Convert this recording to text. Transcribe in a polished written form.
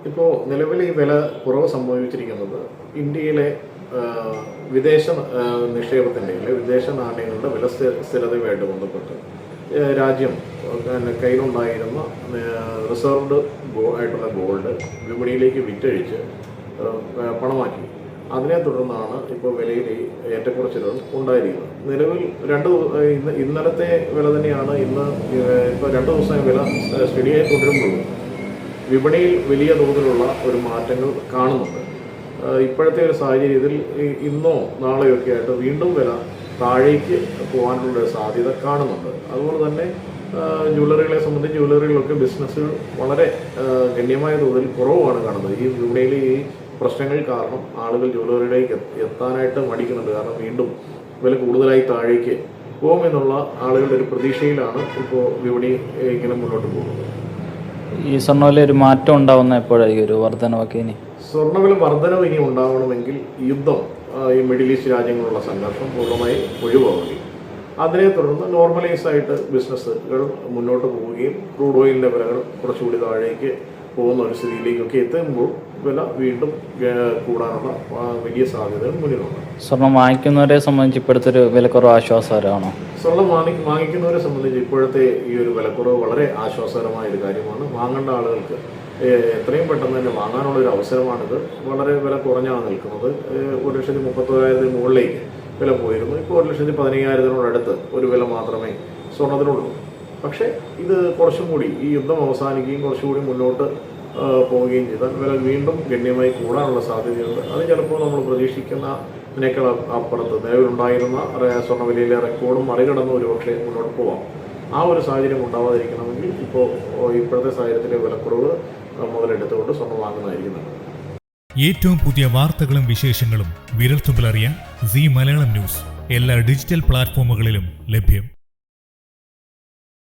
ഇപ്പോൾ നിലവിൽ ഈ വില കുറവ് സംഭവിച്ചിരിക്കുന്നത് ഇന്ത്യയിലെ വിദേശ നിക്ഷേപത്തിൻ്റെ അല്ലെങ്കിൽ വിദേശ നാണയങ്ങളുടെ വില സ്ഥിരതയുമായിട്ട് ബന്ധപ്പെട്ട് രാജ്യം കയ്യിലുണ്ടായിരുന്ന റിസർവ്ഡ് ആയിട്ടുള്ള ഗോൾഡ് വിപണിയിലേക്ക് വിറ്റഴിച്ച് പണമാക്കി. അതിനെ തുടർന്നാണ് ഇപ്പോൾ വിലയിൽ ഏറ്റക്കുറച്ചിലുകൾ ഉണ്ടായിരിക്കുന്നത്. നിലവിൽ ഇന്നലത്തെ വില തന്നെയാണ് ഇപ്പോൾ 2 ദിവസമായി വില സ്റ്റഡിയായി തുടരുമ്പോൾ വിപണിയിൽ വലിയ തോതിലുള്ള ഒരു മാറ്റങ്ങൾ കാണുന്നുണ്ട്. ഇപ്പോഴത്തെ ഒരു സാഹചര്യത്തിൽ ഇന്നോ നാളെയൊക്കെ ആയിട്ട് വീണ്ടും വില താഴേക്ക് പോകാനുള്ള സാധ്യത കാണുന്നുണ്ട്. അതുപോലെ തന്നെ ജ്വല്ലറികളെ സംബന്ധിച്ച് ജ്വല്ലറികളിലൊക്കെ ബിസിനസ്സുകൾ വളരെ ഗണ്യമായ തോതിൽ കുറവാണ് കാണുന്നത്. ഈ വിപണിയിൽ ഈ പ്രശ്നങ്ങൾ കാരണം ആളുകൾ ജ്വല്ലറിയിലേക്ക് എത്താനായിട്ട് മടിക്കുന്നുണ്ട്. കാരണം വീണ്ടും വില കൂടുതലായി താഴേക്ക് പോകുമെന്നുള്ള ആളുകളുടെ ഒരു പ്രതീക്ഷയിലാണ് ഇപ്പോൾ വിപണി ഇങ്ങനെ മുന്നോട്ട് പോകുന്നത്. ഈ സ്വർണ്ണവില ഒരു മാറ്റം ഉണ്ടാവുന്ന എപ്പോഴായിരിക്കും ഒരു വർധനവൊക്കെ? ഇനി സ്വർണ്ണവില വർധനവ് ഇനി ഉണ്ടാവണമെങ്കിൽ യുദ്ധം, ഈ മിഡിൽ ഈസ്റ്റ് രാജ്യങ്ങളുള്ള സംഘർഷം പൂർണ്ണമായി ഒഴിവാവുകയും അതിനെ തുടർന്ന് നോർമലൈസ് ആയിട്ട് ബിസിനസ്സുകൾ മുന്നോട്ട് പോവുകയും ക്രൂഡ് ഓയിലിൻ്റെ വിലകൾ കുറച്ചുകൂടി താഴേക്ക് പോകുന്ന ഒരു സ്ഥിതിയിലേക്കൊക്കെ എത്തുമ്പോൾ വില വീണ്ടും കൂടാനുള്ള വലിയ സാധ്യതകൾ മുന്നിലുണ്ട്. സ്വർണം വാങ്ങിക്കുന്നവരെ സംബന്ധിച്ച് ഇപ്പോഴത്തെ ഒരു വിലക്കുറവ് ആശ്വാസകരമാണോ? സ്വർണം വാങ്ങിക്കുന്നവരെ സംബന്ധിച്ച് ഇപ്പോഴത്തെ ഈ ഒരു വിലക്കുറവ് വളരെ ആശ്വാസകരമായ ഒരു കാര്യമാണ്. വാങ്ങേണ്ട ആളുകൾക്ക് എത്രയും പെട്ടെന്ന് തന്നെ വാങ്ങാനുള്ളൊരു അവസരമാണിത്. വളരെ വില കുറഞ്ഞാണ് നിൽക്കുന്നത്. 1,31,000 മുകളിലേക്ക് വില പോയിരുന്നു. ഇപ്പോൾ 1,15,000 ഒരു വില മാത്രമേ സ്വർണ്ണത്തിനുള്ളൂ. പക്ഷേ ഇത് കുറച്ചും കൂടി ഈ യുദ്ധം അവസാനിക്കുകയും കുറച്ചുകൂടി മുന്നോട്ട് പോവുകയും ചെയ്താൽ വില വീണ്ടും ഗണ്യമായി കൂടാനുള്ള സാധ്യതയുണ്ട്. അത് ചിലപ്പോൾ നമ്മൾ പ്രതീക്ഷിക്കുന്നതിനേക്കാൾ അപ്പുറത്ത് നിലവിലുണ്ടായിരുന്ന സ്വർണ്ണവിലയിലെ റെക്കോർഡും മറികടന്ന് ഒരുപക്ഷെ മുന്നോട്ട് പോവാം. ആ ഒരു സാഹചര്യം ഉണ്ടാവാതിരിക്കണമെങ്കിൽ ഇപ്പോഴത്തെ സാഹചര്യത്തിലെ വിലക്കുറവ് മുതലെടുത്തുകൊണ്ട് സ്വർണ്ണം വാങ്ങുന്നതായിരിക്കും നല്ലത്. ഏറ്റവും പുതിയ വാർത്തകളും വിശേഷങ്ങളും വിരൽത്തുമ്പിലറിയാൻ സീ മലയാളം ന്യൂസ് എല്ലാ ഡിജിറ്റൽ പ്ലാറ്റ്ഫോമുകളിലും ലഭ്യം.